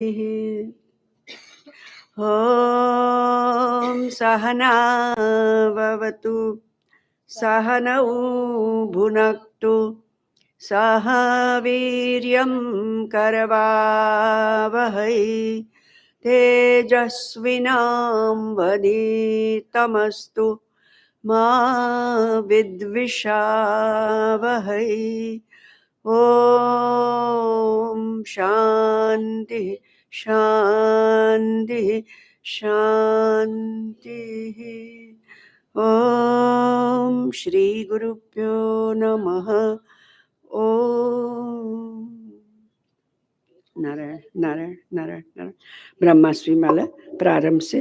ॐ सहना भवतु सहनौ भुनक्तु सह वीर्यं करवावहै तेजस्विनावधीतमस्तु मा विद्विषावहै। ॐ शान्ति शान्ति शान्तिः। ॐ श्री गुरुभ्यो नमः। ॐ नारायण नारायण नारायण नारायण। ब्रह्माश्री माला प्रारंभ से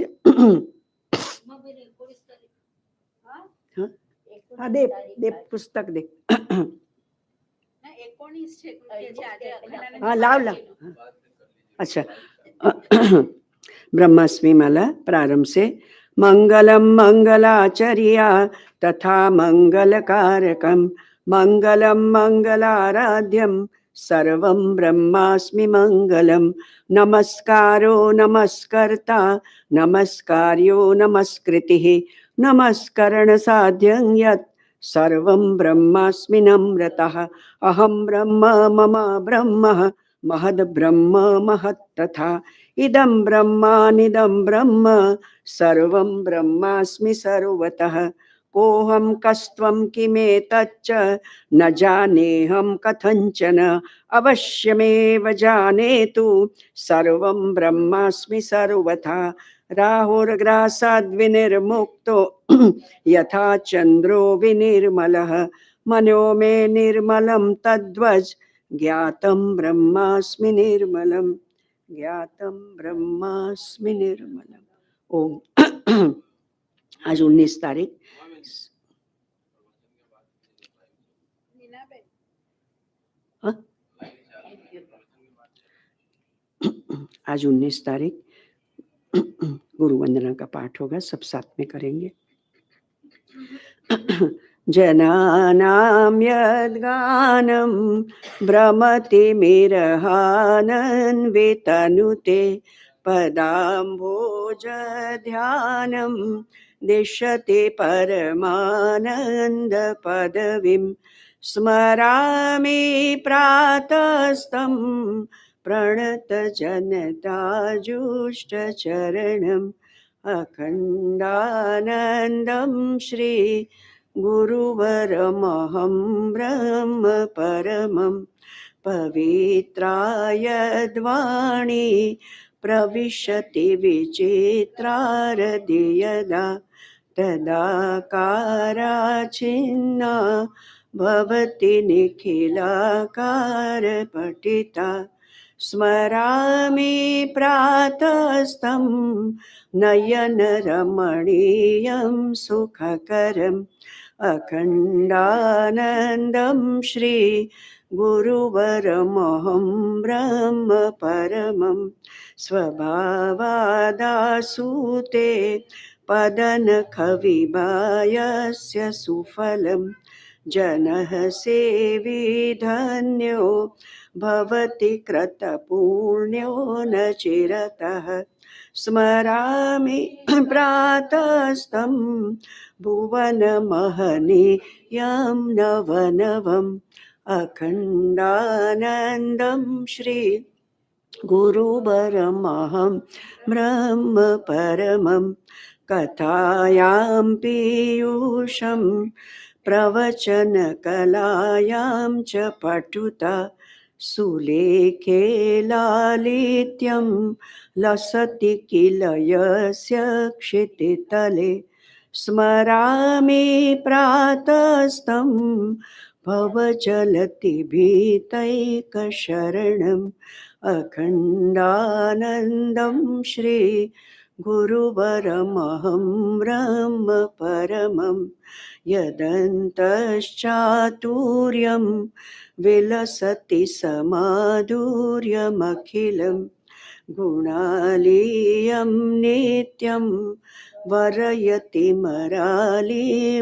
हाँ दे दे पुस्तक दे हाँ लाव लाव। अच्छा ब्रह्मास्मि माला प्रारंभ से मंगलम मंगलाचर्या तथा मंगलकारकम मंगलम मंगलाराध्यम सर्वं ब्रह्मास्मि मंगलम। नमस्कारो नमस्कर्ता नमस्कार्यो नमस्कृतिः नमस्करण साध्यं यत् सर्वं ब्रह्मास्मि नम्रतः। अहं ब्रह्म मम ब्रह्म महद् ब्रह्म महत् तथा इदं ब्रह्मानिदं ब्रह्म सर्वं ब्रह्मास्मि सर्वतः। कोऽहं कस्त्वं किमेतच्च न जानेऽहं कथञ्चन अवश्यमेव जानेतु सर्वं ब्रह्मास्मि सर्वथा। राहुर्ग्रासाद्विनिर्मुक्तो यथा चन्द्रो विनिर्मलः मनो मे निर्मलं तद्वज ज्ञातं ब्रह्मास्मि निर्मलम् ज्ञातं ब्रह्मास्मि निर्मलम्। ओम आज 19 तारीख आज 19 तारीख गुरु वंदना का पाठ होगा, सब साथ में करेंगे। जनानां यद्गानं भ्रमतिमिर्हानन्वितनुते पदाम्भोजध्यानं दिशते परमानन्दपदवीं स्मरामि प्रातस्तं प्रणतजनताजुष्टचरणम् अखण्डानन्दं श्री गुरुवरमहं ब्रह्म परमं पवित्रायद्वाणी प्रविशति विचित्रारदियदा तदाकाराचिन्ना भवति निखिलाकारपठिता स्मरामि प्रातस्तं नयनरमणीयं सुखकरम् अखण्डानन्दं श्री गुरुवरमहं ब्रह्म परमं स्वभावादासूते पदनखविभायस्य सुफलं जनः सेवी धन्यो भवति कृतपुण्यो न चिरतः स्मरामि प्रातस्तं भुवनमहनीयं नवनवम् अखण्डानन्दं श्री गुरुवरमहं ब्रह्म परमं कथायां पीयूषं प्रवचनकलायां च पठुता सुलेखे लालित्यं लसति किल यस्य क्षितितले स्मरामि प्रातस्तं भवजलति भीतैकशरणम् अखण्डानन्दं श्री गुरुवरमहं ब्रह्म परमं यदन्तश्चातुर्यं विलसति समाधुर्यमखिलं गुणालीयं नित्यं वरयति मरालीवदयितं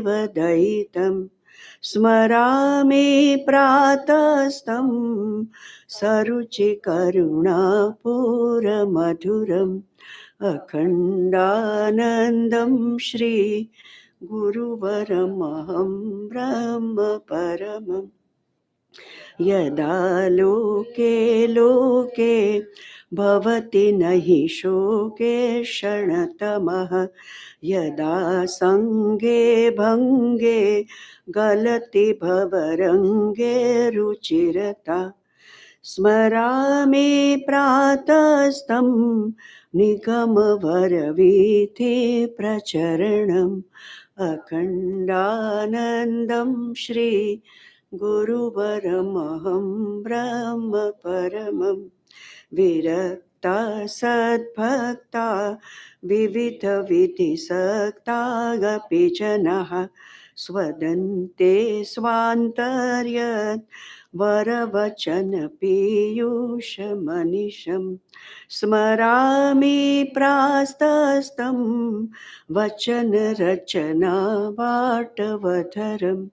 स्मरामि प्रातस्तं सरुचिकरुणापूरमधुरम् अखण्डानन्दं श्री गुरुवरमहं ब्रह्म परमम् यदा लोके लोके भवति नहि शोके क्षणतमः यदा संगे भंगे गलति भवरंगे रुचिरता स्मरामि प्रातस्तं निगमवरवीथि प्रचरणम् अखण्डानन्दं श्री गुरुवरमहं ब्रह्म परमम् विरक्ता सद्भक्ता विविधविधिसक्तागपि जनाः स्वदन्ते स्वान्तर्यत् वरवचन पीयूषमनिशम् स्मरामि प्रास्तस्तं वचन रचना वाटवधरम्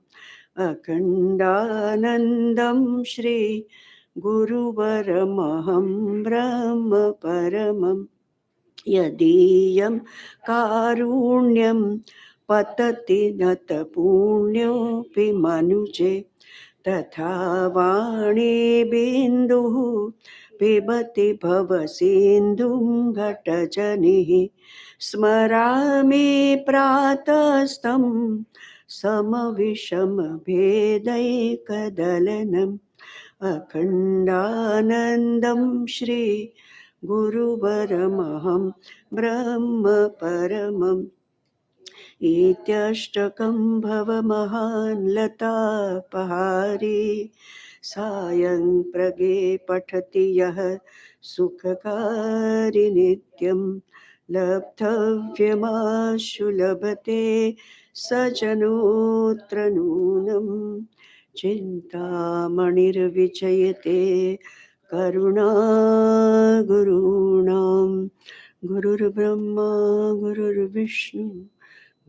अखण्डानन्दं श्री गुरुवरमहं ब्रह्म परमम् यदीयं कारुण्यं पतति नत पुण्योऽपि मनुजे तथा वाणी बिन्दुः पिबति भवसिन्धुं घटजनिः स्मरामि प्रातस्तं समविषमभेदैकदलनम् अखण्डानन्दं श्री गुरुवरमहं ब्रह्म परमम् इत्यष्टकं भवमहान् लतापहारी सायं प्रगे पठति यः सुखकारी नित्यं लब्धव्यमाशु लभते सजनोत्र नूनं चिन्तामणिर्विजयते करुणा गुरूणां गुरुर्ब्रह्मा गुरुर्विष्णु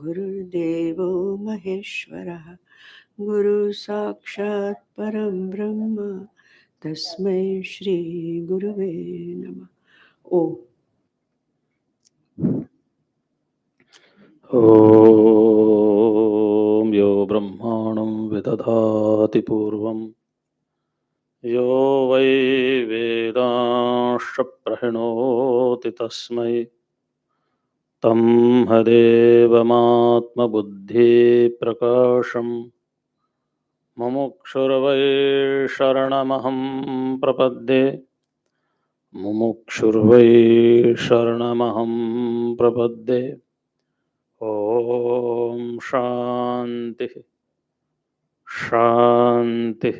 गुरुर्देवो महेश्वरः गुरु साक्षात् परं ब्रह्म तस्मै श्री गुरुवे नमः। ओम ॐ यो ब्रह्माणं विदधाति पूर्वं यो वै वेदांश्च प्रहिणोति तस्मै तं हदेवमात्मबुद्धिप्रकाशं मुमुक्षुर्वै शरणमहं प्रपद्ये मुमुक्षुर्वै शरणमहं प्रपद्ये। ओम शांति शांति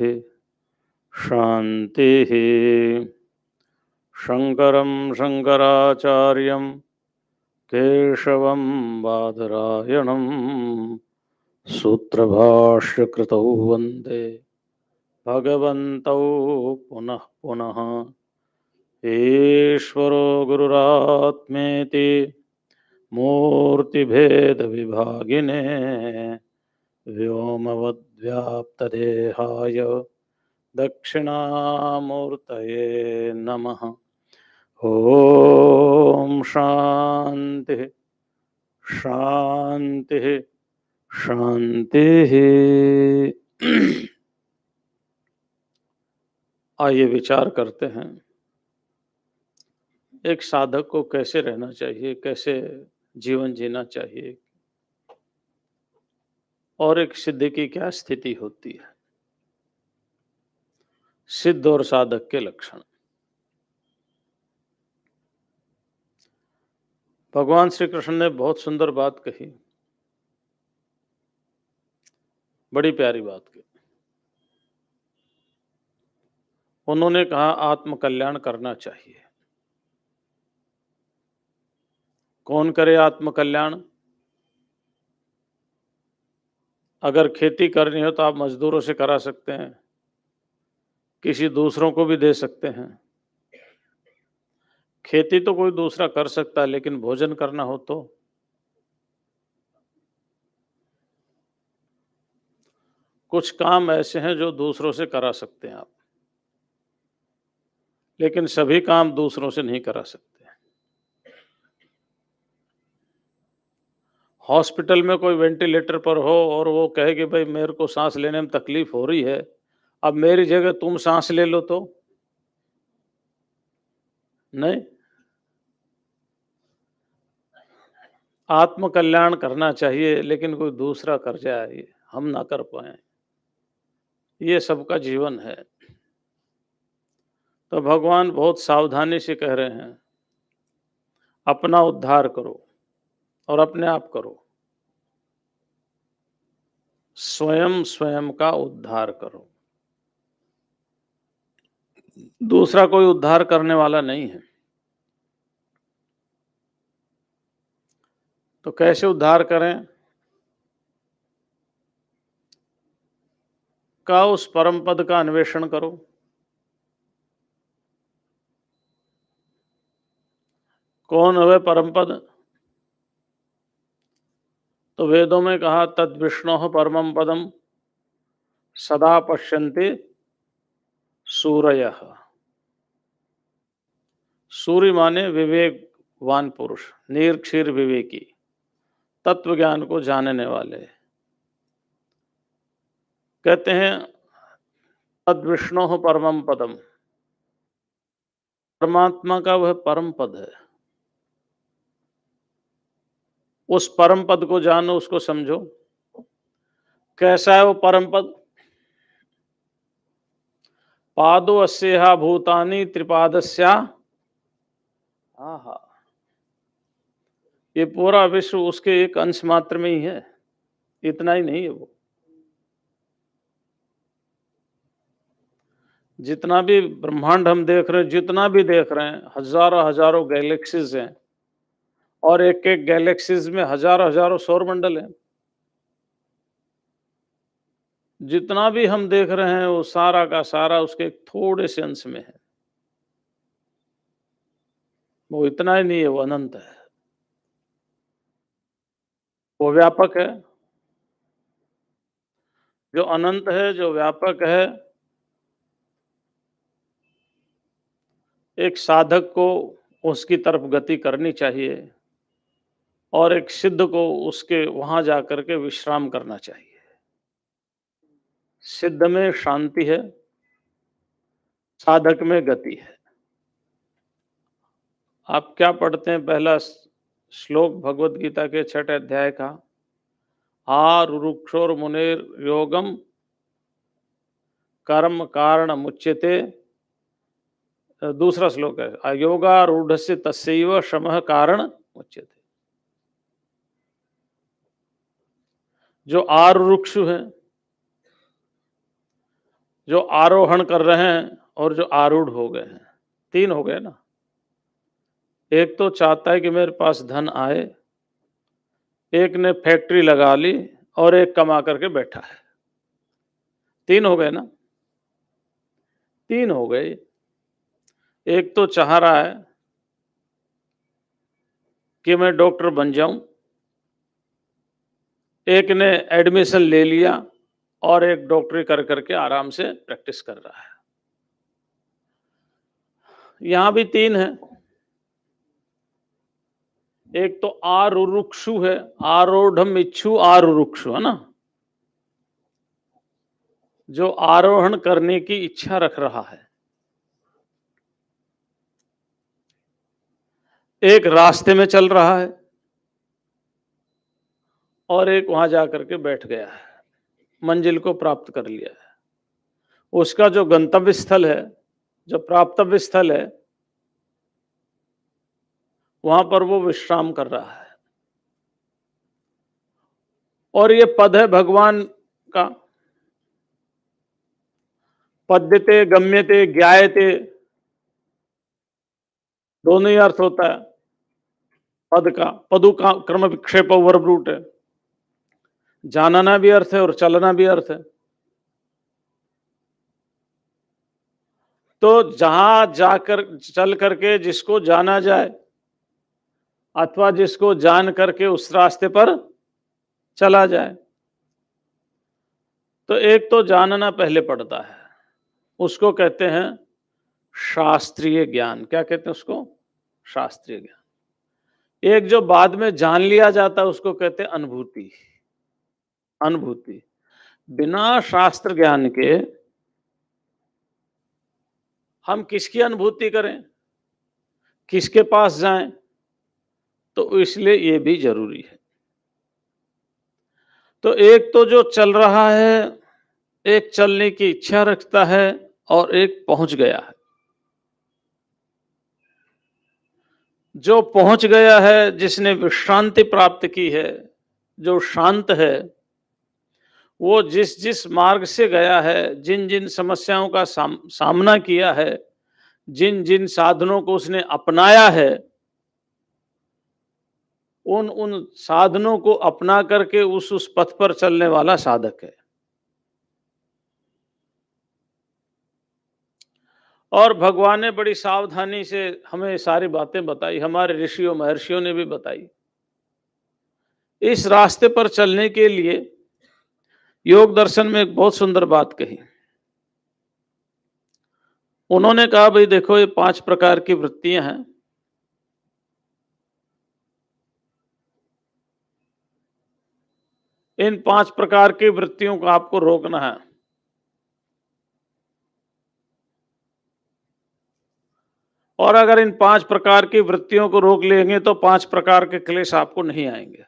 शांति। शंकरं शंकराचार्यं केशवं बादरायणं सूत्रभाष्यकृतौ वन्दे भगवन्तौ पुनः पुनः। ईश्वरो गुरुरात्मेति मूर्तिभेदविभागिने व्योमवद्व्याप्तदेहाय दक्षिणामूर्तये नमः। ओम शांति शांति शांति। आइए विचार करते हैं एक साधक को कैसे रहना चाहिए, कैसे जीवन जीना चाहिए और एक सिद्ध की क्या स्थिति होती है। सिद्ध और साधक के लक्षण। भगवान श्री कृष्ण ने बहुत सुंदर बात कही, बड़ी प्यारी बात कही। उन्होंने कहा आत्म कल्याण करना चाहिए। कौन करे आत्म कल्याण? अगर खेती करनी हो तो आप मजदूरों से करा सकते हैं, किसी दूसरों को भी दे सकते हैं। खेती तो कोई दूसरा कर सकता है, लेकिन भोजन करना हो तो कुछ काम ऐसे हैं जो दूसरों से करा सकते हैं आप, लेकिन सभी काम दूसरों से नहीं करा सकते। हॉस्पिटल में कोई वेंटिलेटर पर हो और वो कहे कि भाई मेरे को सांस लेने में तकलीफ हो रही है, अब मेरी जगह तुम सांस ले लो तो नहीं। आत्म कल्याण करना चाहिए, लेकिन कोई दूसरा कर जाए, हम ना कर पाए, ये सबका जीवन है। तो भगवान बहुत सावधानी से कह रहे हैं, अपना उद्धार करो और अपने आप करो, स्वयं स्वयं का उद्धार करो, दूसरा कोई उद्धार करने वाला नहीं है। तो कैसे उद्धार करें? का उस परम पद का अन्वेषण करो। कौन है परम पद? तो वेदों में कहा, तद विष्णोः परमं पदम सदा पश्यन्ति सूरयः। सूर्य माने विवेकवान पुरुष, निरक्षीर विवेकी, तत्व ज्ञान को जानने वाले। कहते हैं तद विष्णोः परमं पदम, परमात्मा का वह परम पद है। उस परम पद को जानो, उसको समझो। कैसा है वो परम पद? पादो अस्येहा भूतानि त्रिपादस्या। आहा, ये पूरा विश्व उसके एक अंश मात्र में ही है, इतना ही नहीं है वो। जितना भी ब्रह्मांड हम देख रहे हैं, जितना भी देख रहे हैं, हजारों हजारों गैलेक्सीज हैं, और एक एक गैलेक्सीज में हजारों हजारों सौर मंडल हैं। जितना भी हम देख रहे हैं वो सारा का सारा उसके एक थोड़े से अंश में है। वो इतना ही नहीं है, वो अनंत है, वो व्यापक है। जो अनंत है, जो व्यापक है, एक साधक को उसकी तरफ गति करनी चाहिए और एक सिद्ध को उसके वहां जाकर के विश्राम करना चाहिए। सिद्ध में शांति है, साधक में गति है। आप क्या पढ़ते हैं? पहला श्लोक भगवत गीता के 6 अध्याय का, आरुरुक्षोर मुनेर योगम कर्म कारण मुच्यते। दूसरा श्लोक है, अयोगारूढ़स्य तस्यैव शमः कारण मुच्यते। जो आरुरुक्षु हैं, जो आरोहण कर रहे हैं और जो आरूढ़ हो गए हैं, 3 हो गए ना। एक तो चाहता है कि मेरे पास धन आए, एक ने फैक्ट्री लगा ली, और एक कमा करके बैठा है। 3 हो गए ना, 3 हो गए। एक तो चाह रहा है कि मैं डॉक्टर बन जाऊं, एक ने एडमिशन ले लिया, और एक डॉक्टरी कर करके आराम से प्रैक्टिस कर रहा है। यहां भी 3 है। एक तो आरुरुक्षु है, आरोढ़म इच्छु आरुरुक्षु, है ना, जो आरोहण करने की इच्छा रख रहा है। एक रास्ते में चल रहा है, और एक वहां जाकर के बैठ गया है, मंजिल को प्राप्त कर लिया है। उसका जो गंतव्य स्थल है, जो प्राप्तव्य स्थल है, वहां पर वो विश्राम कर रहा है। और ये पद है भगवान का, पद्यते गम्यते ज्ञायते, दोनों ही अर्थ होता है पद का। पदु का क्रम विक्षेप वर्ब रूट है, जानना भी अर्थ है और चलना भी अर्थ है। तो जहां जाकर चल करके जिसको जाना जाए, अथवा जिसको जान करके उस रास्ते पर चला जाए, तो एक तो जानना पहले पड़ता है, उसको कहते हैं शास्त्रीय ज्ञान। क्या कहते हैं उसको? शास्त्रीय ज्ञान। एक जो बाद में जान लिया जाता है उसको कहते हैं अनुभूति। अनुभूति। बिना शास्त्र ज्ञान के हम किसकी अनुभूति करें, किसके पास जाएं? तो इसलिए ये भी जरूरी है। तो एक तो जो चल रहा है, एक चलने की इच्छा रखता है और एक पहुंच गया है। जो पहुंच गया है, जिसने विश्रांति प्राप्त की है, जो शांत है, वो जिस जिस मार्ग से गया है, जिन जिन समस्याओं का सामना किया है, जिन जिन साधनों को उसने अपनाया है, उन उन साधनों को अपना करके उस पथ पर चलने वाला साधक है। और भगवान ने बड़ी सावधानी से हमें सारी बातें बताई, हमारे ऋषियों महर्षियों ने भी बताई। इस रास्ते पर चलने के लिए योग दर्शन में एक बहुत सुंदर बात कही। उन्होंने कहा, भाई देखो, ये 5 प्रकार की वृत्तियां हैं। इन 5 प्रकार की वृत्तियों को आपको रोकना है। और अगर इन 5 प्रकार की वृत्तियों को रोक लेंगे तो 5 प्रकार के क्लेश आपको नहीं आएंगे।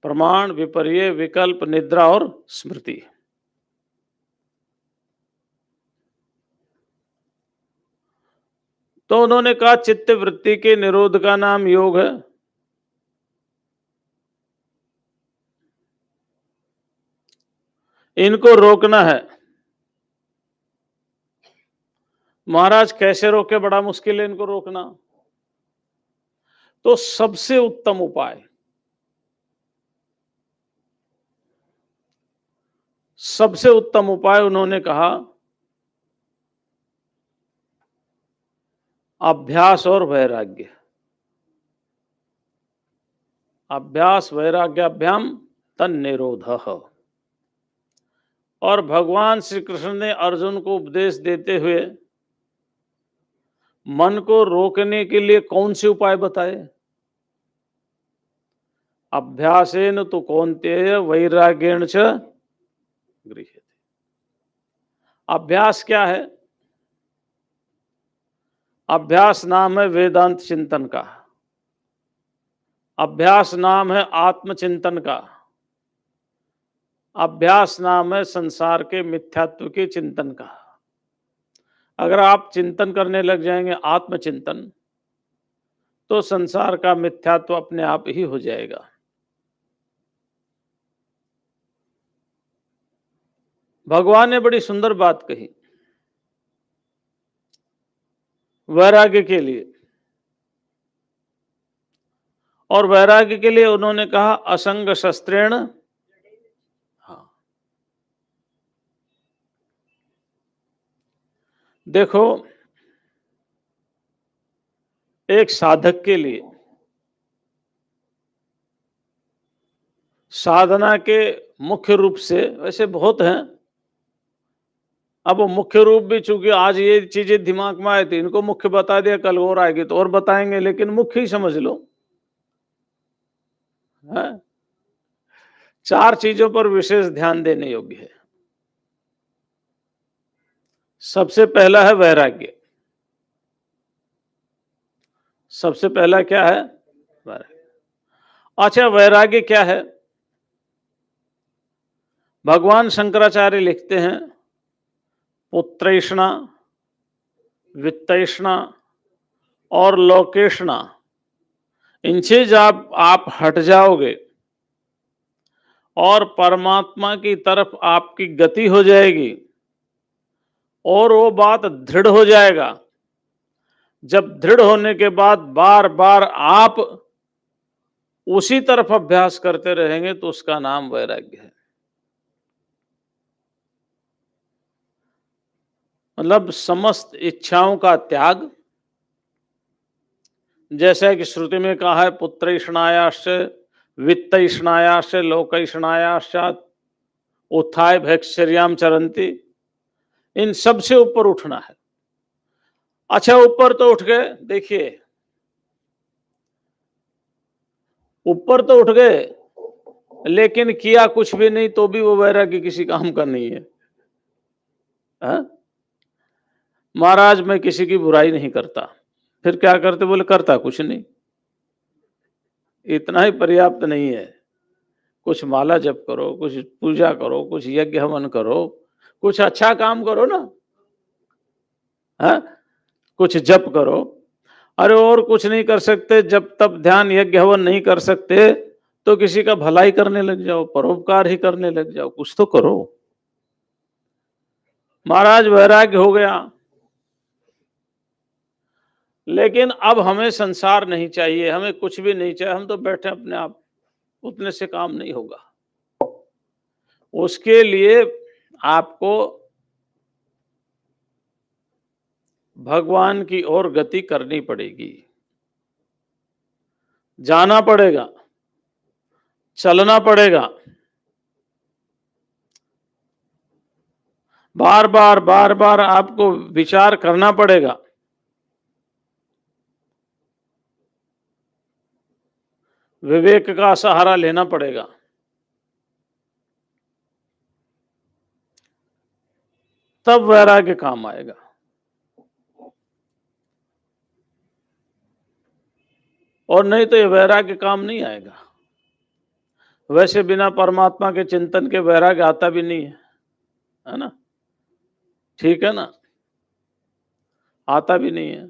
प्रमाण, विपर्य, विकल्प, निद्रा और स्मृति। तो उन्होंने कहा, चित्त वृत्ति के निरोध का नाम योग है। इनको रोकना है। महाराज कैसे रोके? बड़ा मुश्किल है इनको रोकना। तो सबसे उत्तम उपाय, सबसे उत्तम उपाय उन्होंने कहा, अभ्यास और वैराग्य। अभ्यास वैराग्याभ्याम तन्निरोधः। और भगवान श्री कृष्ण ने अर्जुन को उपदेश देते हुए मन को रोकने के लिए कौन से उपाय बताए? अभ्यासेन तु कौन्तेय वैराग्येण च गृह्यते। अभ्यास क्या है? अभ्यास नाम है वेदांत चिंतन का, अभ्यास नाम है आत्मचिंतन का, अभ्यास नाम है संसार के मिथ्यात्व के चिंतन का। अगर आप चिंतन करने लग जाएंगे, आत्मचिंतन, तो संसार का मिथ्यात्व अपने आप ही हो जाएगा। भगवान ने बड़ी सुंदर बात कही वैराग्य के लिए। और वैराग्य के लिए उन्होंने कहा, असंग शस्त्रेण। हाँ, देखो, एक साधक के लिए साधना के मुख्य रूप से, वैसे बहुत हैं, अब वो मुख्य रूप भी, चूंकि आज ये चीजें दिमाग में आए थे, इनको मुख्य बता दिया, कल और आएगी तो और बताएंगे, लेकिन मुख्य ही समझ लो। है? 4 चीजों पर विशेष ध्यान देने योग्य है। सबसे पहला है वैराग्य। सबसे पहला क्या है? वैराग्य। अच्छा, वैराग्य क्या है? भगवान शंकराचार्य लिखते हैं, पुत्रैष्णा, वित्तैष्णा और लोकेष्णा, इनसे जब आप हट जाओगे और परमात्मा की तरफ आपकी गति हो जाएगी और वो बात दृढ़ हो जाएगा। जब दृढ़ होने के बाद बार बार आप उसी तरफ अभ्यास करते रहेंगे तो उसका नाम वैराग्य है। मतलब समस्त इच्छाओं का त्याग, जैसा कि श्रुति में कहा है, पुत्रैष्णायाश्च वित्तैष्णायाश्च लोकैष्णायाश्च उत्थाय भैक्षर्याम चरंती, इन सब से ऊपर उठना है। अच्छा, ऊपर तो उठ गए, देखिए ऊपर तो उठ गए, लेकिन किया कुछ भी नहीं तो भी वो वैराग्य किसी काम का नहीं है। हाँ? महाराज मैं किसी की बुराई नहीं करता, फिर क्या करते? बोले करता कुछ नहीं, इतना ही पर्याप्त नहीं है। कुछ माला जप करो, कुछ पूजा करो, कुछ यज्ञ हवन करो, कुछ अच्छा काम करो ना। हाँ? कुछ जप करो। अरे और कुछ नहीं कर सकते, जब तब ध्यान यज्ञ हवन नहीं कर सकते तो किसी का भलाई करने लग जाओ, परोपकार ही करने लग जाओ, कुछ तो करो। महाराज वैराग्य हो गया, लेकिन अब हमें संसार नहीं चाहिए, हमें कुछ भी नहीं चाहिए, हम तो बैठे अपने आप, उतने से काम नहीं होगा। उसके लिए आपको भगवान की ओर गति करनी पड़ेगी, जाना पड़ेगा, चलना पड़ेगा, बार बार आपको विचार करना पड़ेगा। विवेक का सहारा लेना पड़ेगा। तब वैराग्य काम आएगा। और नहीं तो ये वैराग्य काम नहीं आएगा। वैसे बिना परमात्मा के चिंतन के वैराग्य आता भी नहीं है ना? ठीक है ना? आता भी नहीं है।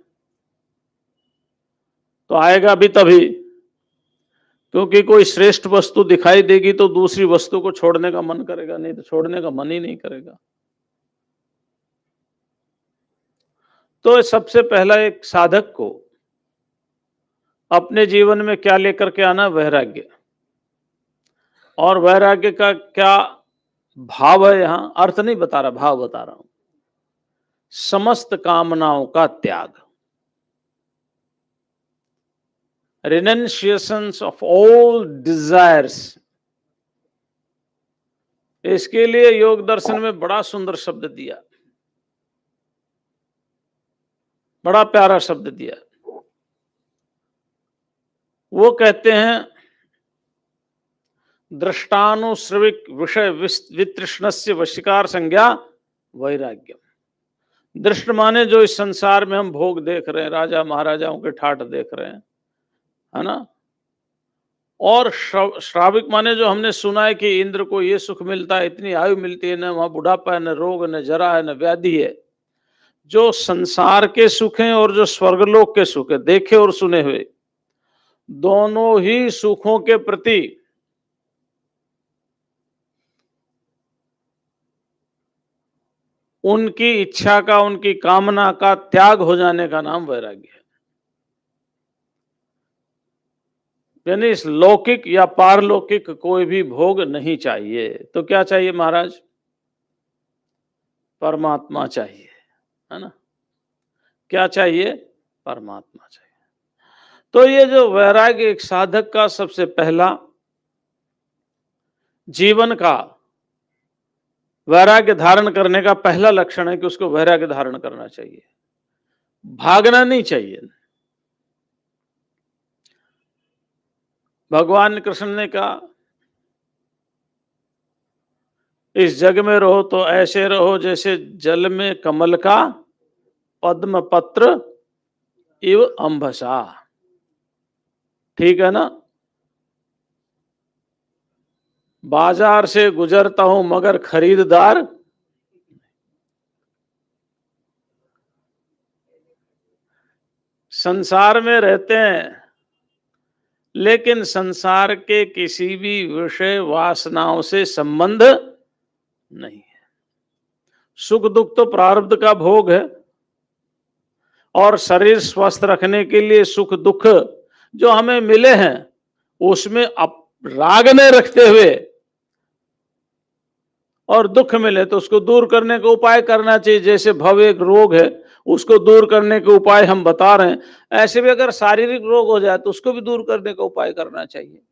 तो आएगा भी तभी, क्योंकि कोई श्रेष्ठ वस्तु दिखाई देगी तो दूसरी वस्तु को छोड़ने का मन करेगा, नहीं तो छोड़ने का मन ही नहीं करेगा। तो सबसे पहला एक साधक को अपने जीवन में क्या लेकर के आना? वैराग्य। और वैराग्य का क्या भाव है? यहां अर्थ नहीं बता रहा, भाव बता रहा हूं। समस्त कामनाओं का त्याग, रिनंसिएशंस ऑफ ऑल डिजायर्स। इसके लिए योग दर्शन में बड़ा सुंदर शब्द दिया, बड़ा प्यारा शब्द दिया। वो कहते हैं दृष्टानुश्रविक विषय वितृष्णस्य वशीकार संज्ञा वैराग्य। दृष्ट माने जो इस संसार में हम भोग देख रहे हैं, राजा महाराजाओं के ठाठ देख रहे हैं, है ना? और श्राविक माने जो हमने सुना है कि इंद्र को ये सुख मिलता है, इतनी आयु मिलती है, न वहां बुढ़ापा है, न रोग, न जरा है, न व्याधि है। जो संसार के सुख हैं और जो स्वर्गलोक के सुख है, देखे और सुने हुए, दोनों ही सुखों के प्रति उनकी इच्छा का, उनकी कामना का त्याग हो जाने का नाम वैराग्य है। यानी इस लौकिक या पारलौकिक कोई भी भोग नहीं चाहिए। तो क्या चाहिए महाराज? परमात्मा चाहिए, है ना? क्या चाहिए? परमात्मा चाहिए। तो ये जो वैराग्य एक साधक का सबसे पहला जीवन का वैराग्य धारण करने का पहला लक्षण है कि उसको वैराग्य धारण करना चाहिए, भागना नहीं चाहिए। भगवान कृष्ण ने कहा इस जग में रहो तो ऐसे रहो जैसे जल में कमल का पद्म पत्र इव अंबसा। ठीक है ना? बाजार से गुजरता हूं मगर खरीददार, संसार में रहते हैं लेकिन संसार के किसी भी विषय वासनाओं से संबंध नहीं है। सुख दुख तो प्रारब्ध का भोग है, और शरीर स्वस्थ रखने के लिए सुख दुख जो हमें मिले हैं उसमें राग नहीं रखते हुए, और दुख मिले तो उसको दूर करने का उपाय करना चाहिए। जैसे भव एक रोग है, उसको दूर करने के उपाय हम बता रहे हैं, ऐसे भी अगर शारीरिक रोग हो जाए तो उसको भी दूर करने का उपाय करना चाहिए।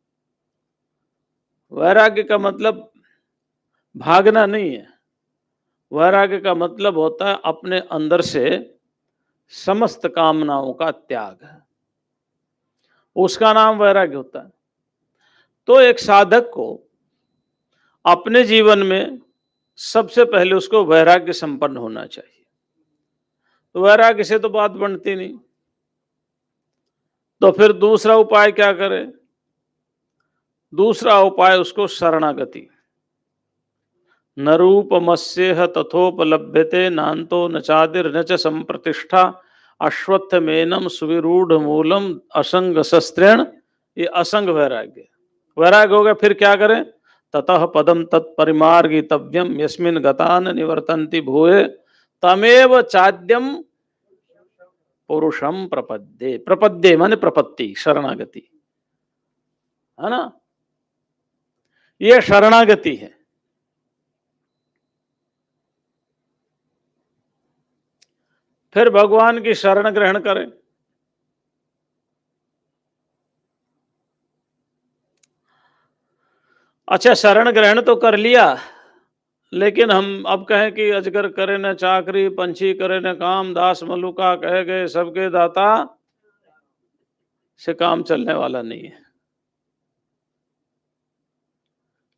वैराग्य का मतलब भागना नहीं है। वैराग्य का मतलब होता है अपने अंदर से समस्त कामनाओं का त्याग। उसका नाम वैराग्य होता है। तो एक साधक को अपने जीवन में सबसे पहले उसको वैराग्य संपन्न होना चाहिए। तो वैराग्य से तो बात बनती नहीं। तो फिर दूसरा उपाय क्या करे? दूसरा उपाय उसको शरणागति। न रूपमस्येह तथोपलभ्यते नान्तो न चादिर न च संप्रतिष्ठा अश्वत्थमेनं सुविरूढ़ मूलम असंग शस्त्रेण। ये असंग वैराग्य। वैराग्य हो गया, फिर क्या करें? ततः पदम तत्परिमार्गितव्यम यस्मिन् गता न निवर्तन्ति भूये तमेव चाद्यम पुरुषम प्रपद्ये। प्रपद्ये माने प्रपत्ति, शरणागति, है ना? ये शरणागति है। फिर भगवान की शरण ग्रहण करें। अच्छा, शरण ग्रहण तो कर लिया, लेकिन हम अब कहें कि अजगर करे न चाकरी, पंछी करे न काम, दास मलुका कह गए सबके दाता, से काम चलने वाला नहीं है।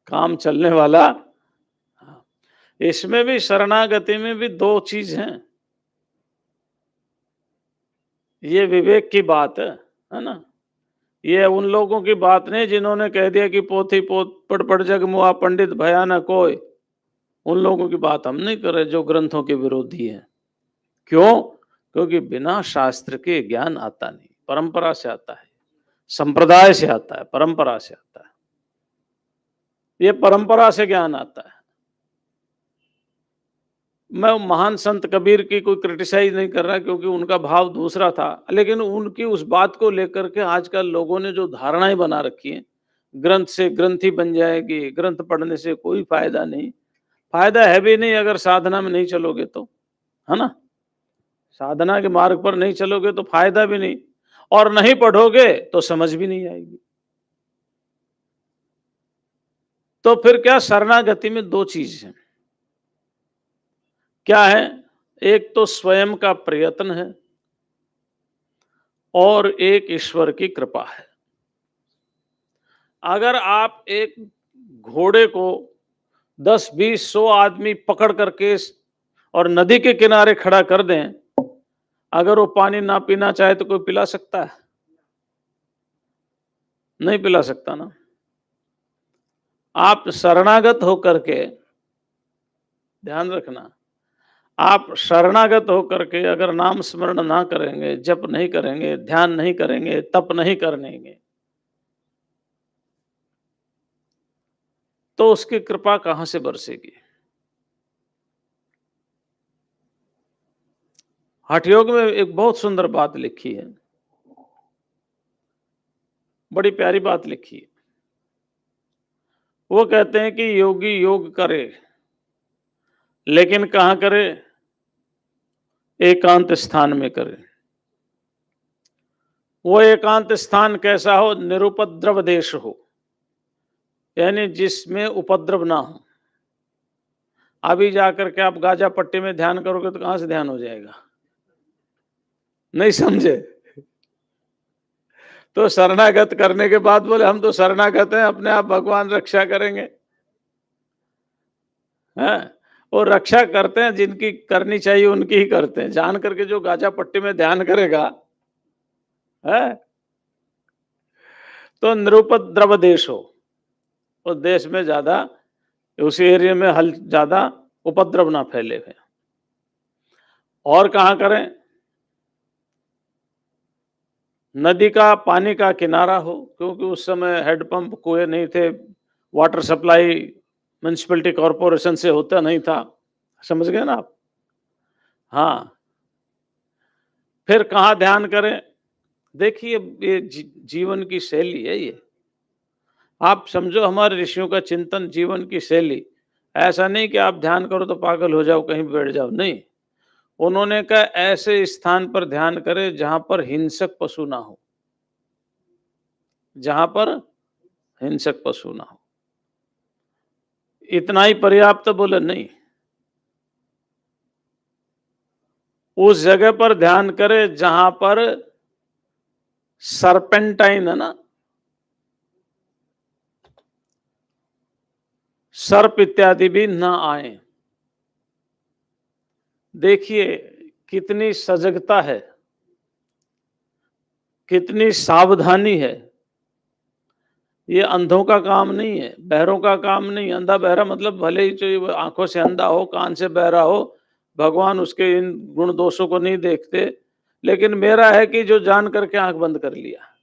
काम चलने वाला, इसमें भी शरणागति में भी दो चीज हैं। ये विवेक की बात है ना? ये उन लोगों की बात नहीं जिन्होंने कह दिया कि पोथी पोत पढ़ जग मुआ पंडित भया न कोई। उन लोगों की बात हम नहीं कर रहे जो ग्रंथों के विरोधी हैं। क्यों? क्योंकि बिना शास्त्र के ज्ञान आता नहीं, परंपरा से आता है, संप्रदाय से आता है, परंपरा से आता है। ये परंपरा से ज्ञान आता है। मैं महान संत कबीर की कोई क्रिटिसाइज नहीं कर रहा, क्योंकि उनका भाव दूसरा था, लेकिन उनकी उस बात को लेकर के आजकल लोगों ने जो धारणाएं बना रखी हैं, ग्रंथ से ग्रंथी बन जाएगी, ग्रंथ पढ़ने से कोई फायदा नहीं। फायदा है भी नहीं अगर साधना में नहीं चलोगे तो, है ना? साधना के मार्ग पर नहीं चलोगे तो फायदा भी नहीं, और नहीं पढ़ोगे तो समझ भी नहीं आएगी। तो फिर क्या? शरणागति में दो चीज है। क्या है? एक तो स्वयं का प्रयत्न है और एक ईश्वर की कृपा है। अगर आप एक घोड़े को 10, 20, 100 आदमी पकड़ करके और नदी के किनारे खड़ा कर दें, अगर वो पानी ना पीना चाहे तो कोई पिला सकता है? नहीं पिला सकता ना। आप शरणागत होकर के, ध्यान रखना, आप शरणागत होकर के अगर नाम स्मरण ना करेंगे, जप नहीं करेंगे, ध्यान नहीं करेंगे, तप नहीं करेंगे, तो उसकी कृपा कहां से बरसेगी? हठयोग में एक बहुत सुंदर बात लिखी है, बड़ी प्यारी बात लिखी है। वो कहते हैं कि योगी योग करे, लेकिन कहां करे? एकांत स्थान में करे। वो एकांत स्थान कैसा हो? निरुपद्रव देश हो, यानी जिसमें उपद्रव ना हो। अभी जाकर के आप गाजा पट्टी में ध्यान करोगे तो कहां से ध्यान हो जाएगा? नहीं समझे? तो शरणागत करने के बाद बोले हम तो शरणागत हैं, अपने आप भगवान रक्षा करेंगे। हैं? वो रक्षा करते हैं, जिनकी करनी चाहिए उनकी ही करते हैं। जान करके जो गाजा पट्टी में ध्यान करेगा, है, तो निरुपद्रव देश हो, उस देश में ज्यादा, उस एरिया में हल ज्यादा उपद्रव ना फैले हुए। और कहां करें? नदी का पानी का किनारा हो, क्योंकि उस समय हेडपंप कुएं नहीं थे, वाटर सप्लाई म्युनिसिपैलिटी कॉरपोरेशन से होता नहीं था। समझ गए ना आप? हाँ। फिर कहाँ ध्यान करें? देखिए, ये जीवन की शैली है ये। आप समझो हमारे ऋषियों का चिंतन, जीवन की शैली। ऐसा नहीं कि आप ध्यान करो तो पागल हो जाओ, कहीं बैठ जाओ, नहीं। उन्होंने कहा ऐसे स्थान पर ध्यान करें जहां पर हिंसक पशु ना हो, जहां पर हिंसक पशु ना हो। इतना ही पर्याप्त? बोले नहीं, उस जगह पर ध्यान करे जहां पर सर्पेंटाइन है ना, सर्प इत्यादि भी न आए। देखिए कितनी सजगता है, कितनी सावधानी है। ये अंधों का काम नहीं है, बहरों का काम नहीं। अंधा बहरा मतलब भले ही जो आंखों से अंधा हो, कान से बहरा हो, भगवान उसके इन गुण दोषों को नहीं देखते। लेकिन मेरा है कि जो जान करके आंख बंद कर लिया।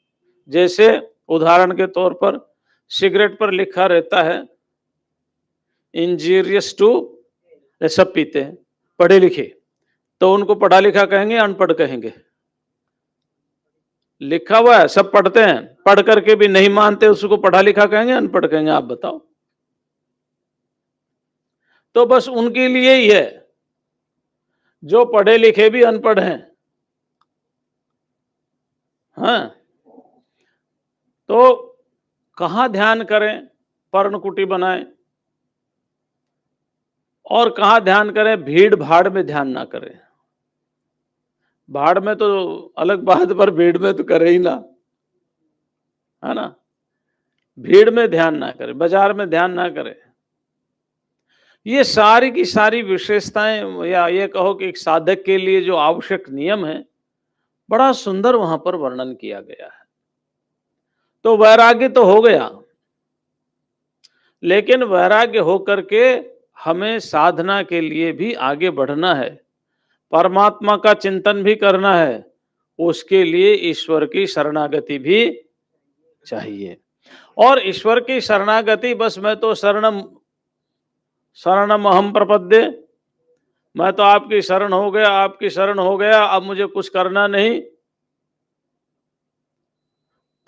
जैसे उदाहरण के तौर पर सिगरेट पर लिखा रहता है इंजीरियस टू, सब पीते हैं पढ़े लिखे, तो उनको पढ़ा लिखा कहेंगे अनपढ़ कहेंगे? लिखा हुआ है, सब पढ़ते हैं, पढ़ करके भी नहीं मानते, उसको पढ़ा लिखा कहेंगे अनपढ़ कहेंगे? आप बताओ। तो बस उनके लिए ही है जो पढ़े लिखे भी अनपढ़ हैं। हाँ, तो कहां ध्यान करें? पर्णकुटी बनाएं। और कहां ध्यान करें? भीड़ भाड़ में ध्यान ना करें। भाड़ में तो अलग बात, पर भीड़ में तो करे ही ना, है ना? भीड़ में ध्यान ना करें, बाजार में ध्यान ना करें। ये सारी की सारी विशेषताएं, या ये कहो कि एक साधक के लिए जो आवश्यक नियम है, बड़ा सुंदर वहां पर वर्णन किया गया है। तो वैराग्य तो हो गया, लेकिन वैराग्य होकर के हमें साधना के लिए भी आगे बढ़ना है, परमात्मा का चिंतन भी करना है, उसके लिए ईश्वर की शरणागति भी चाहिए। और ईश्वर की शरणागति बस मैं तो शरणम अहम प्रपद्ये, मैं तो आपकी शरण हो गया, आपकी शरण हो गया, अब मुझे कुछ करना नहीं,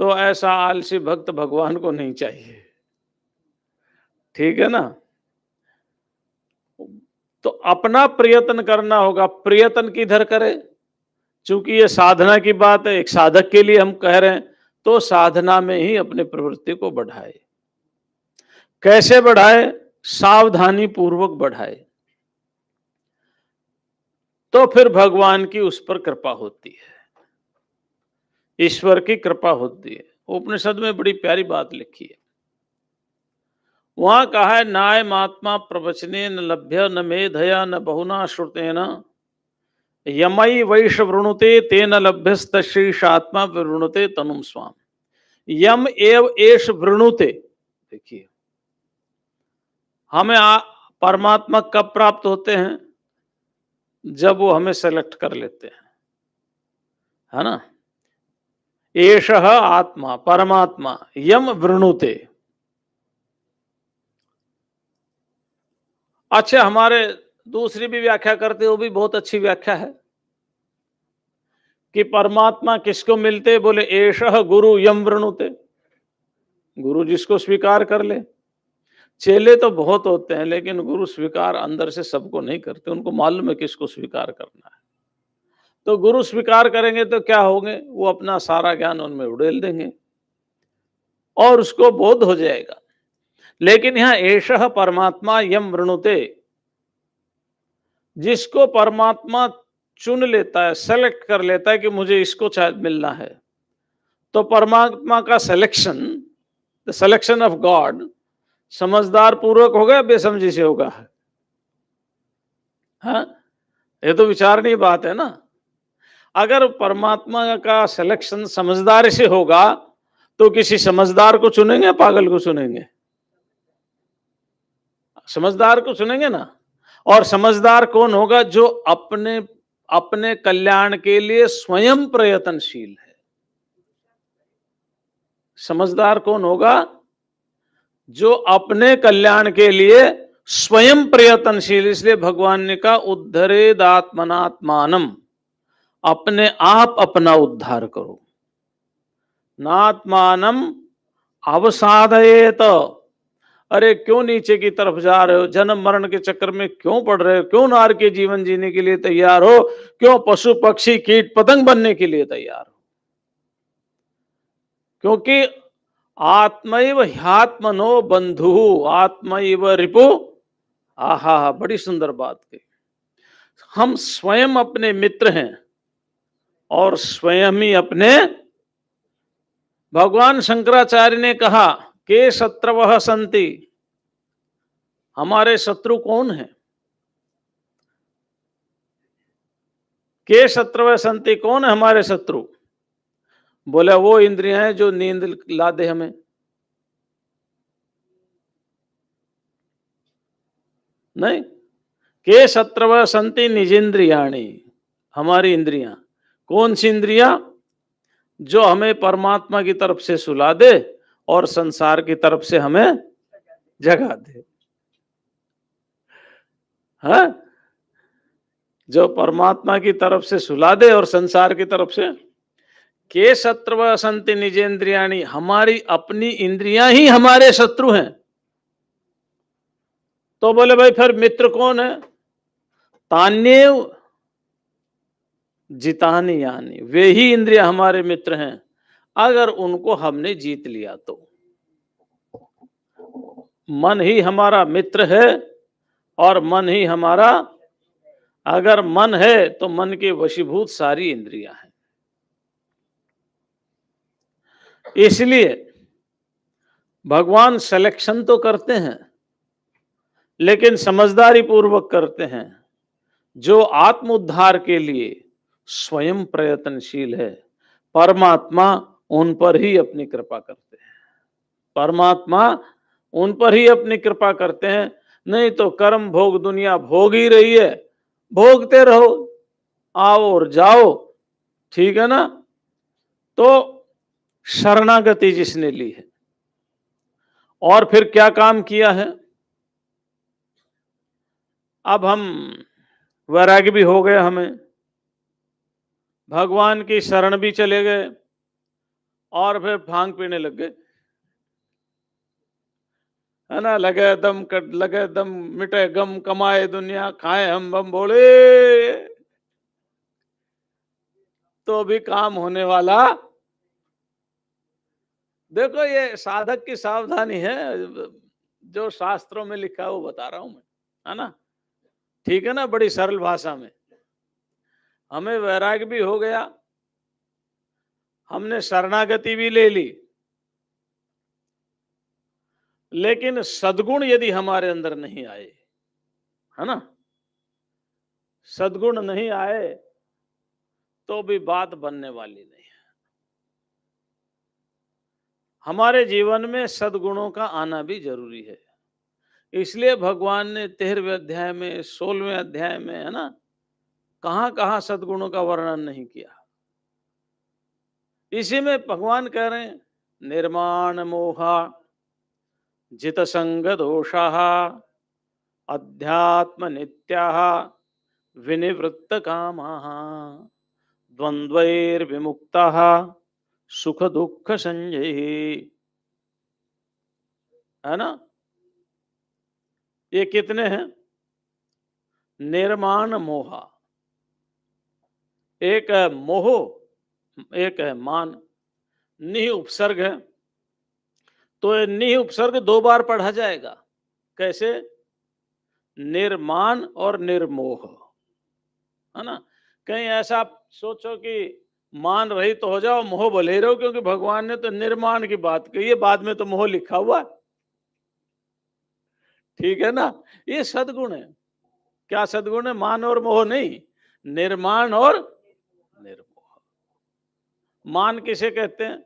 तो ऐसा आलसी भक्त भगवान को नहीं चाहिए। ठीक है ना? तो अपना प्रयत्न करना होगा। प्रयत्न किधर करे? चूंकि ये साधना की बात है, एक साधक के लिए हम कह रहे हैं, तो साधना में ही अपने प्रवृत्ति को बढ़ाए। कैसे बढ़ाए? सावधानी पूर्वक बढ़ाए, तो फिर भगवान की उस पर कृपा होती है, ईश्वर की कृपा होती है। उपनिषद में बड़ी प्यारी बात लिखी है, वहां कहा है नाय महात्मा प्रवचने न लभ्य न मेधया न बहुना श्रुतेन यमई वैश वृणुते तेन लभ्यस्तशीषात्मा वृणुते तनुम स्वाम। यम एव एष वृणुते। देखिए हमें परमात्मा कब प्राप्त होते हैं? जब वो हमें सेलेक्ट कर लेते हैं, है ना? एषः आत्मा, परमात्मा, यम वृणुते। अच्छा, हमारे दूसरी भी व्याख्या करते, वो भी बहुत अच्छी व्याख्या है कि परमात्मा किसको मिलते? बोले एषः गुरु यम वृणुते। गुरु जिसको स्वीकार कर ले। चेले तो बहुत होते हैं, लेकिन गुरु स्वीकार अंदर से सबको नहीं करते, उनको मालूम है किसको स्वीकार करना है। तो गुरु स्वीकार करेंगे तो क्या होंगे? वो अपना सारा ज्ञान उनमें उड़ेल देंगे और उसको बोध हो जाएगा। लेकिन यहां एषः परमात्मा यम वृणुते, जिसको परमात्मा चुन लेता है, सेलेक्ट कर लेता है कि मुझे इसको शायद मिलना है, तो परमात्मा का selection, the selection of God, समझदार पूर्वक होगा, बेसमझी से होगा? हाँ, ये तो विचारणीय बात है ना। अगर परमात्मा का सिलेक्शन समझदारी से होगा, तो किसी समझदार को चुनेंगे, पागल को चुनेंगे? समझदार को चुनेंगे ना। और समझदार कौन होगा? जो अपने अपने कल्याण के लिए स्वयं प्रयत्नशील है। समझदार कौन होगा? जो अपने कल्याण के लिए स्वयं प्रयत्नशील। इसलिए भगवान ने कहा उद्धरेद आत्मनात्मानम, अपने आप अपना उद्धार करो। नात्मानम अवसादयेत, अरे क्यों नीचे की तरफ जा रहे हो? जन्म मरण के चक्कर में क्यों पड़ रहे हो? क्यों नार के जीवन जीने के लिए तैयार हो? क्यों पशु पक्षी कीट पतंग बनने के लिए तैयार हो? क्योंकि आत्मैव ह्यात्मनो बंधु आत्मैव रिपु। आहा, बड़ी सुंदर बात कही। हम स्वयं अपने मित्र हैं और स्वयं ही अपने, भगवान शंकराचार्य ने कहा के शत्रवः सन्ति, हमारे शत्रु कौन है? के शत्रवः सन्ति, कौन है हमारे शत्रु? बोले वो इंद्रियां हैं जो नींद ला दे हमें। नहीं, के शत्रवः सन्ति निजिंद्रियाणि, हमारी इंद्रियां। कौन सी इंद्रियां? जो हमें परमात्मा की तरफ से सुला दे और संसार की तरफ से हमें जगा दे। हाँ, जो परमात्मा की तरफ से सुला दे और संसार की तरफ से। के शत्रवः सन्ति निजेंद्रियाणि, हमारी अपनी इंद्रियां ही हमारे शत्रु हैं। तो बोले भाई फिर मित्र कौन है? तान्येव जितानि यानि, वे ही इंद्रियां हमारे मित्र हैं अगर उनको हमने जीत लिया तो। मन ही हमारा मित्र है और मन ही हमारा, अगर मन है तो मन के वशीभूत सारी इंद्रियां हैं। इसलिए भगवान सिलेक्शन तो करते हैं लेकिन समझदारी पूर्वक करते हैं। जो आत्म उद्धार के लिए स्वयं प्रयत्नशील है, परमात्मा उन पर ही अपनी कृपा करते हैं। परमात्मा उन पर ही अपनी कृपा करते हैं। नहीं तो कर्म भोग दुनिया भोग ही रही है, भोगते रहो, आओ और जाओ, ठीक है ना। तो शरणागति जिसने ली है और फिर क्या काम किया है, अब हम वैराग्य भी हो गए, हमें भगवान की शरण भी चले गए और फिर भांग पीने लग गए, है ना। लगे दम कट लगे दम मिटे गम, कमाए दुनिया खाए हम बम बोले, तो भी काम होने वाला। देखो ये साधक की सावधानी है, जो शास्त्रों में लिखा है वो बता रहा हूं मैं, है ना, ठीक है ना, बड़ी सरल भाषा में। हमें वैराग्य भी हो गया, हमने शरणागति भी ले ली, लेकिन सद्गुण यदि हमारे अंदर नहीं आए, है ना, सद्गुण नहीं आए तो भी बात बनने वाली नहीं है। हमारे जीवन में सद्गुणों का आना भी जरूरी है। इसलिए भगवान ने 13वें अध्याय में, 16वें अध्याय में, है ना, कहां कहां सद्गुणों का वर्णन नहीं किया। इसी में भगवान कह रहे हैं निर्माण मोहा जित संग दोषा अध्यात्म नित्या विनिवृत्त कामा द्वंद्वैर्विमुक्ता सुख दुख संजयी, है ना। ये कितने हैं? निर्माण मोहा, एक है मोह, एक है मान। निह उपसर्ग है, तो ये निह उपसर्ग 2 बार पढ़ा जाएगा। कैसे? निर्माण और निर्मोह, है ना। कहीं ऐसा सोचो कि मान रही तो हो जाओ, मोह भले ही रहो, क्योंकि भगवान ने तो निर्माण की बात कही है, बाद में तो मोह लिखा हुआ है, ठीक है ना। ये सद्गुण है। क्या सद्गुण है? मान और मोह नहीं, निर्माण और निर्मोह। मान किसे कहते हैं?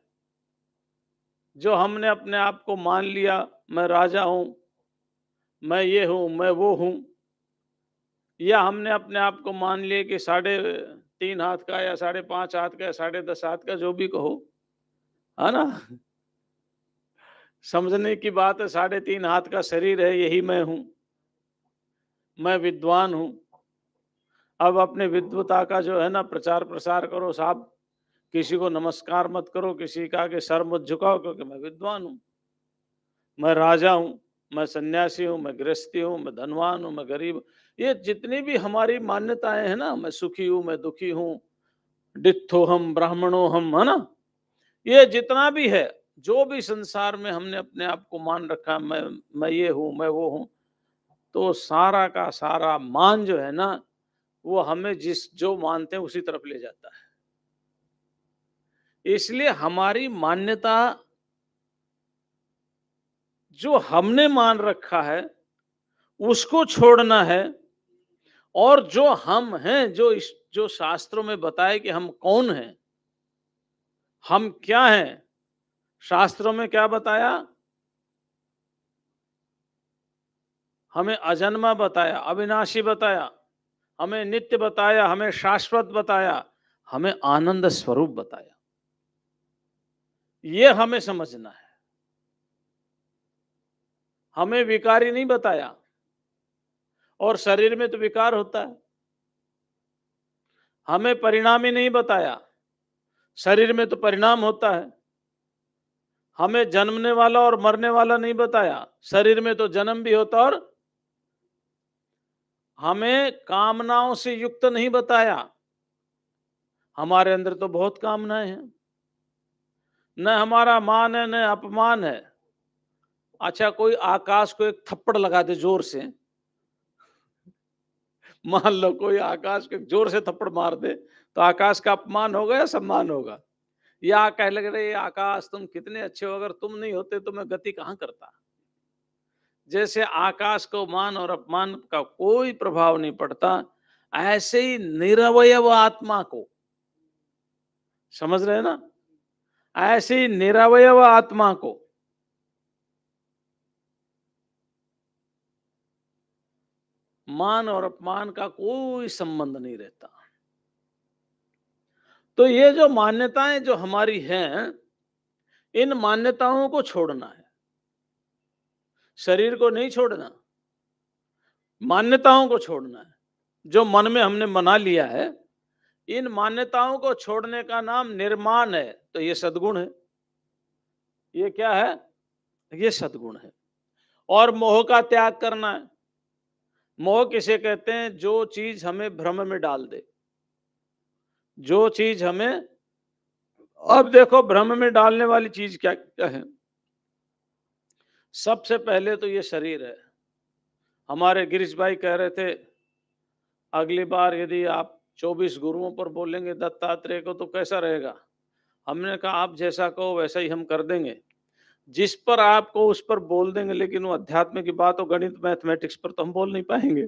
जो हमने अपने आप को मान लिया, मैं राजा हूं, मैं ये हूं, मैं वो हूं, या हमने अपने आप को मान लिया कि 3.5 हाथ का या 5.5 हाथ का या 10.5 हाथ का, जो भी कहो, है ना। समझने की बात है, 3.5 हाथ का शरीर है, यही मैं हूं, मैं विद्वान हूं। अब अपने विद्वता का जो है ना प्रचार प्रसार करो साहब, किसी को नमस्कार मत करो, किसी का के सर मत झुकाओ, क्योंकि मैं विद्वान हूं, मैं राजा हूं, मैं सन्यासी हूं, मैं गृहस्थी हूं, मैं धनवान हूं, मैं गरीब। ये जितनी भी हमारी मान्यताएं हैं ना, मैं सुखी हूं, मैं दुखी हूं, डित्थो हम ब्राह्मणों हम, है ना, ये जितना भी है, जो भी संसार में हमने अपने आप को मान रखा, मैं ये हूं, मैं वो हूं, तो सारा का सारा मान जो है ना, वो हमें जो मानते हैं उसी तरफ ले जाता है। इसलिए हमारी मान्यता जो हमने मान रखा है उसको छोड़ना है, और जो हम हैं, जो शास्त्रों में बताए कि हम कौन हैं, हम क्या हैं। शास्त्रों में क्या बताया? हमें अजन्मा बताया, अविनाशी बताया, हमें नित्य बताया, हमें शाश्वत बताया, हमें आनंद स्वरूप बताया। ये हमें समझना है। हमें विकारी नहीं बताया, और शरीर में तो विकार होता है। हमें परिणामी नहीं बताया, शरीर में तो परिणाम होता है। हमें जन्मने वाला और मरने वाला नहीं बताया, शरीर में तो जन्म भी होता। और हमें कामनाओं से युक्त नहीं बताया, हमारे अंदर तो बहुत कामनाएं हैं। न हमारा मान है, न अपमान है। अच्छा, कोई आकाश को एक थप्पड़ लगा दे जोर से, मान लो कोई आकाश को जोर से थप्पड़ मार दे, तो आकाश का अपमान होगा या सम्मान होगा? या कह लग रहे आकाश तुम कितने अच्छे हो, अगर तुम नहीं होते तो मैं गति कहां करता। जैसे आकाश को मान और अपमान का कोई प्रभाव नहीं पड़ता, ऐसे ही निरवयव आत्मा को, समझ रहे हैं ना, ऐसे ही निरवयव आत्मा को मान और अपमान का कोई संबंध नहीं रहता। तो ये जो मान्यताएं जो हमारी हैं, इन मान्यताओं को छोड़ना है। शरीर को नहीं छोड़ना, मान्यताओं को छोड़ना है। जो मन में हमने मना लिया है, इन मान्यताओं को छोड़ने का नाम निर्माण है। तो ये सद्गुण है। ये क्या है? ये सद्गुण है। और मोह का त्याग करना है। मोह किसे कहते हैं? जो चीज हमें भ्रम में डाल दे, जो चीज हमें, अब देखो भ्रम में डालने वाली चीज क्या क्या है? सबसे पहले तो ये शरीर है। हमारे गिरीश भाई कह रहे थे, अगली बार यदि आप 24 गुरुओं पर बोलेंगे दत्तात्रेय को तो कैसा रहेगा? हमने कहा आप जैसा कहो वैसा ही हम कर देंगे। जिस पर आपको उस पर बोल देंगे, लेकिन वो अध्यात्म की बात हो, गणित मैथमेटिक्स पर तो हम बोल नहीं पाएंगे,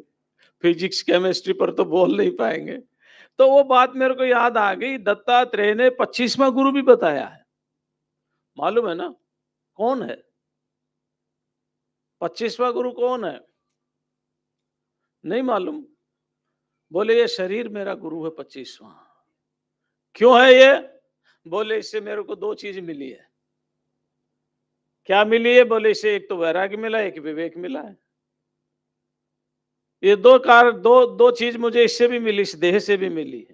फिजिक्स केमिस्ट्री पर तो बोल नहीं पाएंगे। तो वो बात मेरे को याद आ गई, दत्तात्रेय ने 25वां गुरु भी बताया है। मालूम है ना कौन है 25वां गुरु? कौन है? नहीं मालूम? बोले ये शरीर मेरा गुरु है 25वां। क्यों है ये? बोले इससे मेरे को दो चीज मिली है। क्या मिली है? बोले इससे एक तो वैराग्य मिला, एक विवेक मिला है। ये दो चीज मुझे इससे भी मिली, इस देह से भी मिली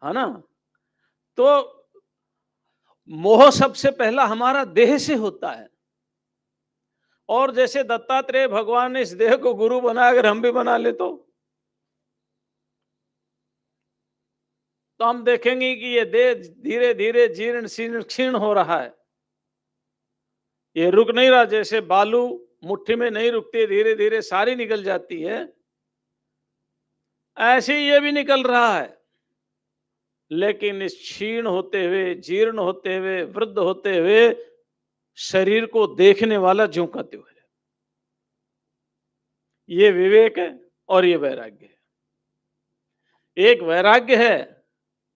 है ना। तो मोह सबसे पहला हमारा देह से होता है। और जैसे दत्तात्रेय भगवान ने इस देह को गुरु बनाया, अगर हम भी बना ले तो हम देखेंगे कि ये देह धीरे धीरे जीर्ण शीर्ण क्षीण हो रहा है। ये रुक नहीं रहा, जैसे बालू मुट्ठी में नहीं रुकती, धीरे धीरे सारी निकल जाती है, ऐसे ही ये भी निकल रहा है। लेकिन इस क्षीण होते हुए, जीर्ण होते हुए, वृद्ध होते हुए शरीर को देखने वाला ज्यों का त्यों है। ये विवेक है और ये वैराग्य है। एक वैराग्य है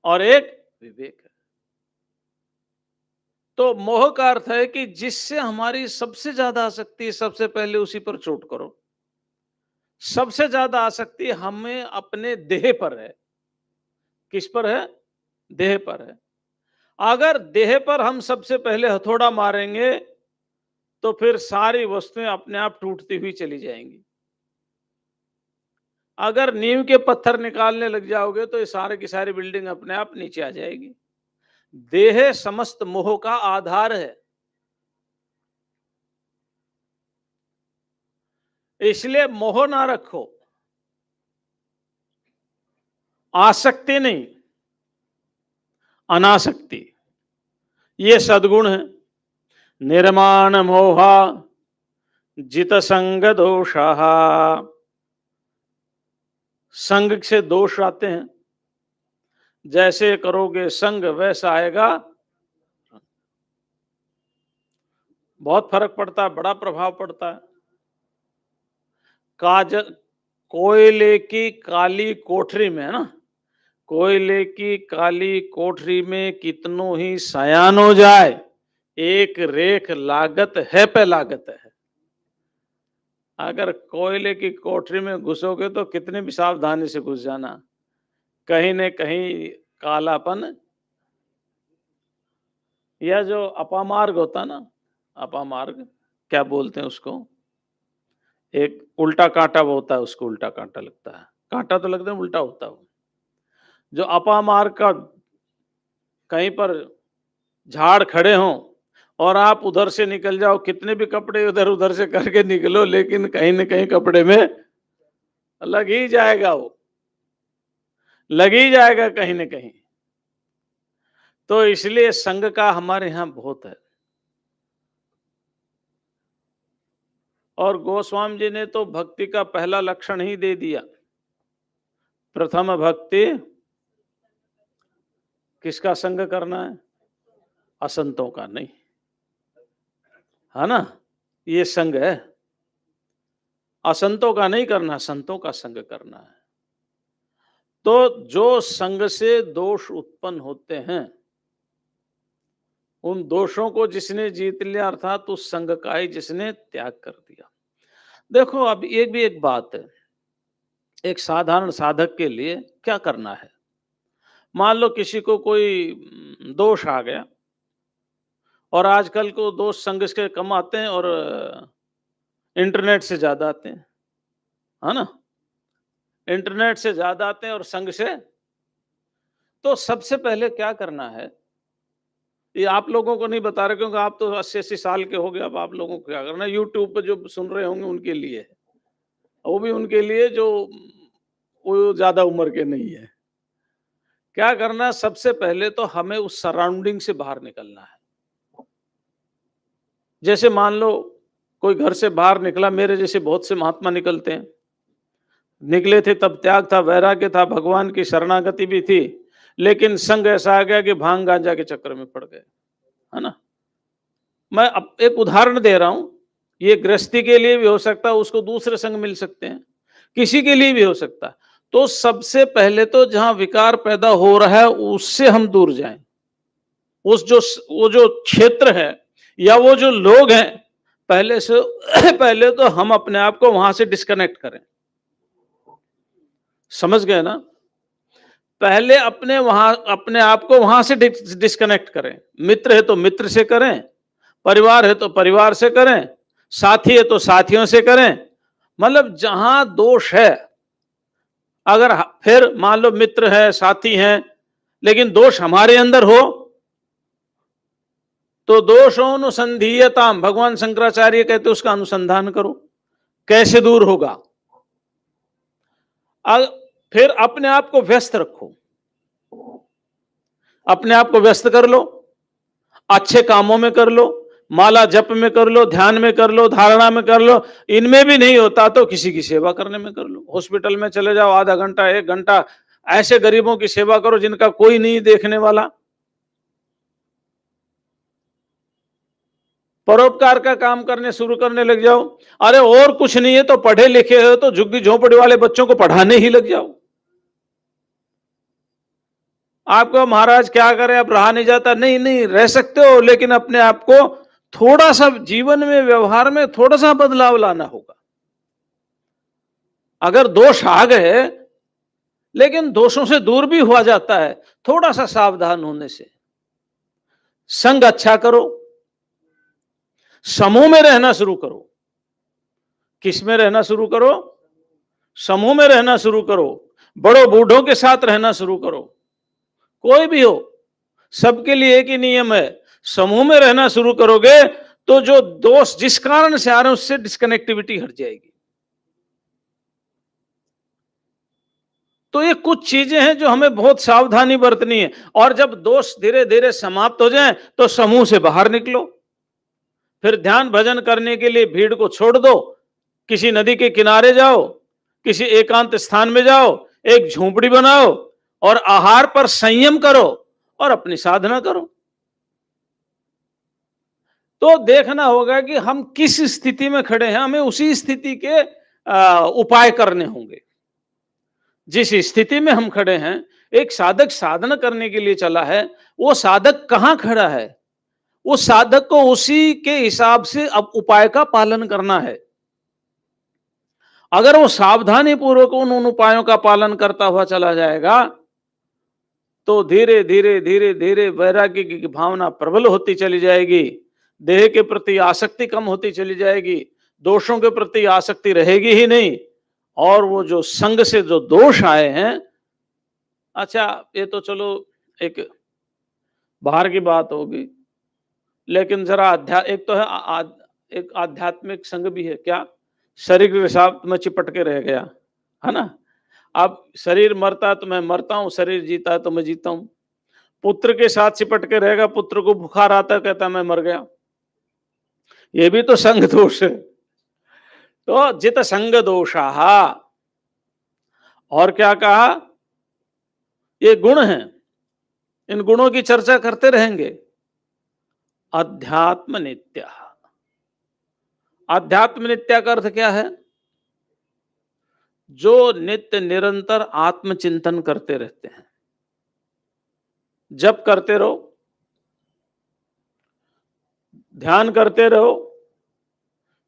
और एक विवेक है। तो मोह का अर्थ है कि जिससे हमारी सबसे ज्यादा आसक्ति है, सबसे पहले उसी पर चोट करो। सबसे ज्यादा आसक्ति हमें अपने देह पर है। किस पर है? देह पर है। अगर देह पर हम सबसे पहले हथौड़ा मारेंगे तो फिर सारी वस्तुएं अपने आप टूटती हुई चली जाएंगी। अगर नींव के पत्थर निकालने लग जाओगे तो ये सारे की सारी बिल्डिंग अपने आप नीचे आ जाएगी। देह समस्त मोह का आधार है। इसलिए मोह ना रखो, आसक्ति नहीं, अनासक्ति। ये सद्गुण है। निर्माण मोहा जित संग दोषः। संग से दोष आते हैं, जैसे करोगे संग वैसा आएगा। बहुत फर्क पड़ता है, बड़ा प्रभाव पड़ता है। कोयले की काली कोठरी में, है ना, कोयले की काली कोठरी में कितनों ही सयान हो जाए, एक रेख लागत है पे लागत है। अगर कोयले की कोठरी में घुसोगे तो कितने भी सावधानी से घुस जाना, कहीं न कहीं कालापन, या जो अपामार्ग होता ना, अपामार्ग क्या बोलते हैं उसको, एक उल्टा कांटा वो होता है, उसको उल्टा कांटा लगता है, कांटा तो लगता है उल्टा होता है। जो अपामार्ग का कहीं पर झाड़ खड़े हों और आप उधर से निकल जाओ, कितने भी कपड़े उधर उधर से करके निकलो, लेकिन कहीं न कहीं कपड़े में लग ही जाएगा, वो लग ही जाएगा कहीं न कहीं। तो इसलिए संग का हमारे यहाँ बहुत है। और गोस्वामी जी ने तो भक्ति का पहला लक्षण ही दे दिया। प्रथम भक्ति किसका संग करना है? असंतों का नहीं, है ना, ये संग है। असंतों का नहीं करना, संतों का संग करना है। तो जो संग से दोष उत्पन्न होते हैं, उन दोषों को जिसने जीत लिया, अर्थात उस संग का ही जिसने त्याग कर दिया। देखो, अब एक बात है, एक साधारण साधक के लिए क्या करना है। मान लो किसी को कोई दोष आ गया, और आजकल को दोष संग के कम आते हैं और इंटरनेट से ज्यादा आते हैं, है ना, इंटरनेट से ज्यादा आते हैं और संग से। तो सबसे पहले क्या करना है, ये आप लोगों को नहीं बता रहे क्योंकि आप तो 80-80 साल के हो गए। अब आप लोगों को क्या करना है, यूट्यूब पे जो सुन रहे होंगे उनके लिए है, वो भी उनके लिए जो वो ज्यादा उम्र के नहीं है। क्या करना है, सबसे पहले तो हमें उस सराउंडिंग से बाहर निकलना है। जैसे मान लो कोई घर से बाहर निकला, मेरे जैसे बहुत से महात्मा निकलते हैं, निकले थे तब त्याग था, वैराग्य था, भगवान की शरणागति भी थी, लेकिन संग ऐसा आ गया कि भांग गांजा के चक्कर में पड़ गए, है ना। मैं अब एक उदाहरण दे रहा हूं, ये गृहस्थी के लिए भी हो सकता है, उसको दूसरे संग मिल सकते हैं, किसी के लिए भी हो सकता है। तो सबसे पहले तो जहां विकार पैदा हो रहा है उससे हम दूर जाएं। वो जो क्षेत्र है या वो जो लोग हैं, पहले तो हम अपने आप को वहां से डिस्कनेक्ट करें। समझ गए ना? पहले अपने आप को वहां से डिस्कनेक्ट करें। मित्र है तो मित्र से करें, परिवार है तो परिवार से करें, साथी है तो साथियों से करें। मतलब जहां दोष है, अगर फिर मान लो मित्र है, साथी हैं, लेकिन दोष हमारे अंदर हो, तो दोषोनुसंधीयताम, भगवान शंकराचार्य कहते उसका अनुसंधान करो, कैसे दूर होगा। फिर अपने आप को व्यस्त रखो, अपने आप को व्यस्त कर लो, अच्छे कामों में कर लो, माला जप में कर लो, ध्यान में कर लो, धारणा में कर लो। इनमें भी नहीं होता तो किसी की सेवा करने में कर लो। हॉस्पिटल में चले जाओ, आधा घंटा 1 घंटा ऐसे गरीबों की सेवा करो जिनका कोई नहीं देखने वाला। परोपकार का काम करने शुरू करने लग जाओ। अरे और कुछ नहीं है तो पढ़े लिखे हो तो झुग्गी झोंपड़ी वाले बच्चों को पढ़ाने ही लग जाओ। आपको महाराज क्या करे, अब रहा नहीं जाता, नहीं रह सकते हो, लेकिन अपने आप को थोड़ा सा जीवन में, व्यवहार में थोड़ा सा बदलाव लाना होगा। अगर दोष आ गए, लेकिन दोषों से दूर भी हुआ जाता है थोड़ा सा सावधान होने से। संग अच्छा करो, समूह में रहना शुरू करो। किस में रहना शुरू करो? समूह में रहना शुरू करो, बड़ों बूढ़ों के साथ रहना शुरू करो। कोई भी हो, सबके लिए एक ही नियम है, समूह में रहना शुरू करोगे तो जो दोष जिस कारण से आ रहे हैं उससे डिस्कनेक्टिविटी हट जाएगी। तो ये कुछ चीजें हैं जो हमें बहुत सावधानी बरतनी है। और जब दोष धीरे धीरे समाप्त हो जाएं तो समूह से बाहर निकलो, फिर ध्यान भजन करने के लिए भीड़ को छोड़ दो, किसी नदी के किनारे जाओ, किसी एकांत स्थान में जाओ, एक झोंपड़ी बनाओ और आहार पर संयम करो और अपनी साधना करो। तो देखना होगा कि हम किस स्थिति में खड़े हैं, हमें उसी स्थिति के उपाय करने होंगे। जिस स्थिति में हम खड़े हैं, एक साधक साधना करने के लिए चला है, वो साधक कहां खड़ा है, उस साधक को उसी के हिसाब से अब उपाय का पालन करना है। अगर वो सावधानी पूर्वक उन उपायों का पालन करता हुआ चला जाएगा तो धीरे धीरे धीरे धीरे वैराग्य की भावना प्रबल होती चली जाएगी, देह के प्रति आसक्ति कम होती चली जाएगी, दोषों के प्रति आसक्ति रहेगी ही नहीं, और वो जो संग से जो दोष आए हैं, अच्छा ये तो चलो एक बाहर की बात होगी, लेकिन जरा एक तो है एक आध्यात्मिक संग भी है। क्या? शरीर के साथ में चिपट के रह गया है ना। अब शरीर मरता है तो मैं मरता हूं, शरीर जीता है तो मैं जीता हूं। पुत्र के साथ चिपट के रहेगा, पुत्र को बुखार आता है, कहता है मैं मर गया, ये भी तो संग दोष है। तो जित संग दोषाहा, और क्या कहा, ये गुण हैं, इन गुणों की चर्चा करते रहेंगे। अध्यात्म नित्य, अध्यात्म नित्य का अर्थ क्या है? जो नित्य निरंतर आत्मचिंतन करते रहते हैं। जप करते रहो, ध्यान करते रहो,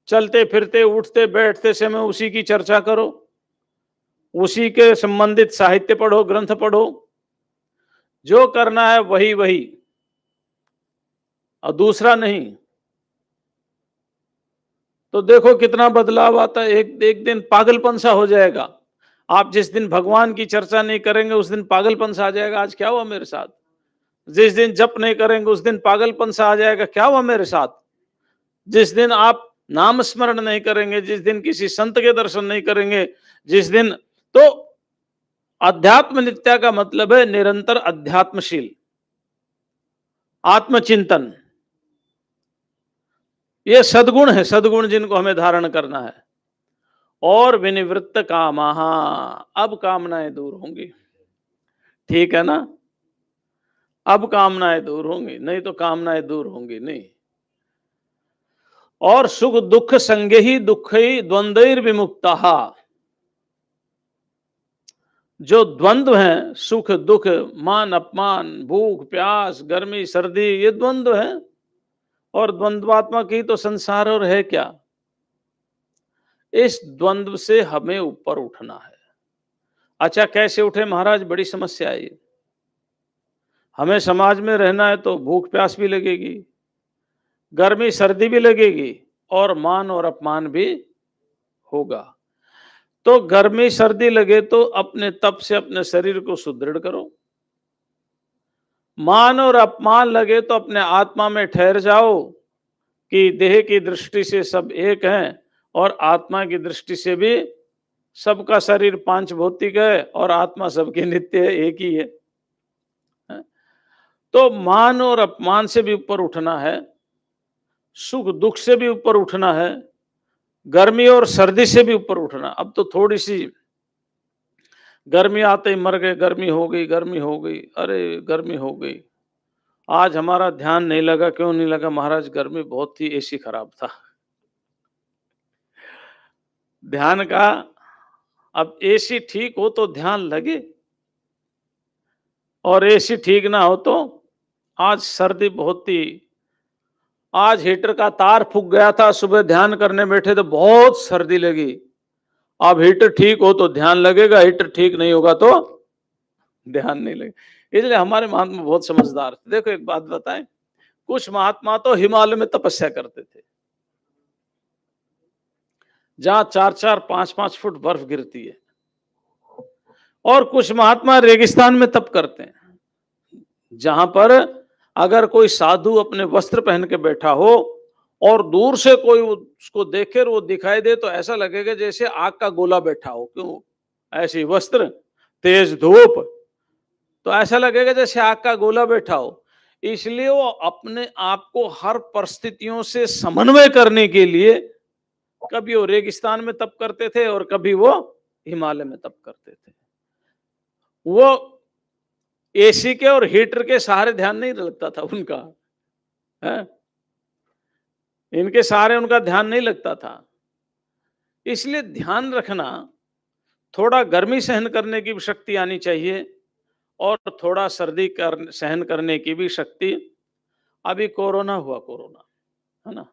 चलते फिरते उठते बैठते समय उसी की चर्चा करो, उसी के संबंधित साहित्य पढ़ो, ग्रंथ पढ़ो, जो करना है वही वही और दूसरा नहीं। तो देखो कितना बदलाव आता है। एक दिन पागलपन सा हो जाएगा। आप जिस दिन भगवान की चर्चा नहीं करेंगे उस दिन पागलपन सा आ जाएगा, आज क्या हुआ मेरे साथ। जिस दिन जप नहीं करेंगे उस दिन पागलपन सा आ जाएगा, क्या हुआ मेरे साथ। जिस दिन आप नाम स्मरण नहीं करेंगे, जिस दिन किसी संत के दर्शन नहीं करेंगे, जिस दिन, तो अध्यात्म नित्य का मतलब है निरंतर अध्यात्मशील आत्मचिंतन। ये सद्गुण है, सद्गुण जिनको हमें धारण करना है। और विनिवृत्त कामाः, अब कामनाएं दूर होंगी, ठीक है ना। अब कामनाएं दूर होंगी, नहीं तो कामनाएं दूर होंगी नहीं। और सुख दुख संगे ही दुख ही द्वंद्वैर विमुक्तः, जो द्वंद्व हैं, सुख दुख, मान अपमान, भूख प्यास, गर्मी सर्दी, ये द्वंद्व हैं। और द्वंद्वात्मक ही तो संसार और है क्या। इस द्वंद्व से हमें ऊपर उठना है। अच्छा कैसे उठे महाराज, बड़ी समस्या है ये। हमें समाज में रहना है तो भूख प्यास भी लगेगी, गर्मी सर्दी भी लगेगी, और मान और अपमान भी होगा। तो गर्मी सर्दी लगे तो अपने तप से अपने शरीर को सुदृढ़ करो। मान और अपमान लगे तो अपने आत्मा में ठहर जाओ कि देह की दृष्टि से सब एक हैं और आत्मा की दृष्टि से भी सबका शरीर पांच भौतिक है और आत्मा सबकी नित्य है, एक ही है। तो मान और अपमान से भी ऊपर उठना है, सुख दुख से भी ऊपर उठना है, गर्मी और सर्दी से भी ऊपर उठना। अब तो थोड़ी सी गर्मी आते ही मर गए, गर्मी हो गई, गर्मी हो गई, अरे गर्मी हो गई। आज हमारा ध्यान नहीं लगा, क्यों नहीं लगा महाराज, गर्मी बहुत थी, एसी खराब था। ध्यान का, अब एसी ठीक हो तो ध्यान लगे, और एसी ठीक ना हो तो, आज सर्दी बहुत थी, आज हीटर का तार फूक गया था, सुबह ध्यान करने बैठे तो बहुत सर्दी लगी। अब हीटर ठीक हो तो ध्यान लगेगा, हीटर ठीक नहीं होगा तो ध्यान नहीं लगेगा। इसलिए हमारे महात्मा बहुत समझदार थे। देखो एक बात बताएं, कुछ महात्मा तो हिमालय में तपस्या करते थे, जहां 4-4, 5-5 फुट बर्फ गिरती है, और कुछ महात्मा रेगिस्तान में तप करते हैं, जहां पर अगर कोई साधु अपने वस्त्र पहन के बैठा हो और दूर से कोई उसको देखे और वो दिखाई दे तो ऐसा लगेगा जैसे आग का गोला बैठा हो। क्यों? ऐसी वस्त्र, तेज धूप, तो ऐसा लगेगा जैसे आग का गोला बैठा हो। इसलिए वो अपने आप को हर परिस्थितियों से समन्वय करने के लिए कभी वो रेगिस्तान में तप करते थे और कभी वो हिमालय में तप करते थे। वो एसी के और हीटर के सहारे ध्यान नहीं लगता था उनका, है? इनके सहारे उनका ध्यान नहीं लगता था। इसलिए ध्यान रखना, थोड़ा गर्मी सहन करने की भी शक्ति आनी चाहिए और थोड़ा सर्दी सहन करने की भी शक्ति। अभी कोरोना हुआ, कोरोना, है ना?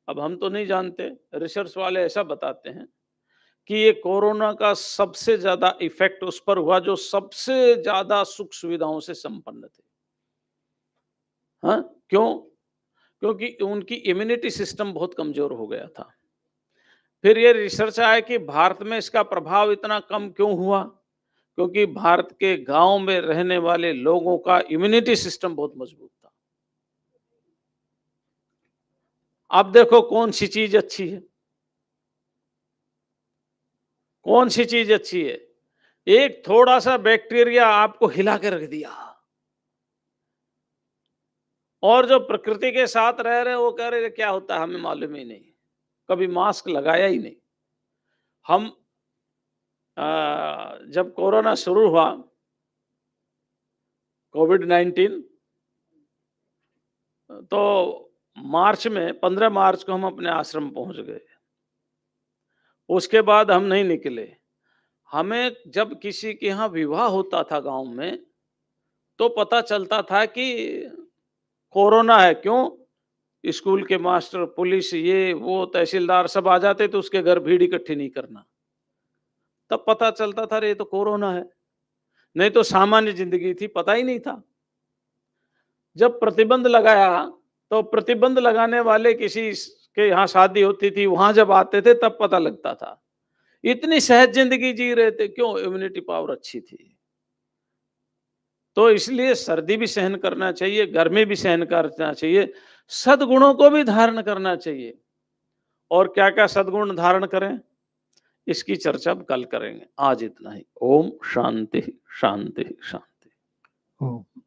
अब हम तो नहीं जानते, रिसर्च वाले ऐसा बताते हैं कि ये कोरोना का सबसे ज्यादा इफेक्ट उस पर हुआ जो सबसे ज्यादा सुख सुविधाओं से संपन्न थे। हाँ, क्यों? क्योंकि उनकी इम्यूनिटी सिस्टम बहुत कमजोर हो गया था। फिर ये रिसर्च आया कि भारत में इसका प्रभाव इतना कम क्यों हुआ? क्योंकि भारत के गांव में रहने वाले लोगों का इम्यूनिटी सिस्टम बहुत मजबूत था। अब देखो कौन सी चीज अच्छी है, कौन सी चीज अच्छी है? एक थोड़ा सा बैक्टीरिया आपको हिला के रख दिया, और जो प्रकृति के साथ रह रहे वो कह रहे क्या होता है हमें मालूम ही नहीं, कभी मास्क लगाया ही नहीं। हम जब कोरोना शुरू हुआ, कोविड-19, तो मार्च में 15 मार्च को हम अपने आश्रम पहुंच गए। उसके बाद हम नहीं निकले। हमें जब किसी के यहाँ विवाह होता था गांव में, तो पता चलता था कि कोरोना है। क्यों? स्कूल के मास्टर, पुलिस, ये वो तहसीलदार सब आ जाते, तो उसके घर भीड़ इकट्ठी नहीं करना। तब पता चलता था रे ये तो कोरोना है, नहीं तो सामान्य जिंदगी थी, पता ही नहीं था। जब प्रतिबंध लगाया, तो प्रतिबंध लगाने वाले किसी के यहाँ शादी होती थी, वहां जब आते थे तब पता लगता था। इतनी सहज जिंदगी जी रहे थे, क्यों? इम्यूनिटी पावर अच्छी थी। तो इसलिए सर्दी भी सहन करना चाहिए, गर्मी भी सहन करना चाहिए, सद्गुणों को भी धारण करना चाहिए। और क्या-क्या सद्गुण धारण करें, इसकी चर्चा अब कल करेंगे। आज इतना ही। ओम शांति, शांति, शांति। ओम।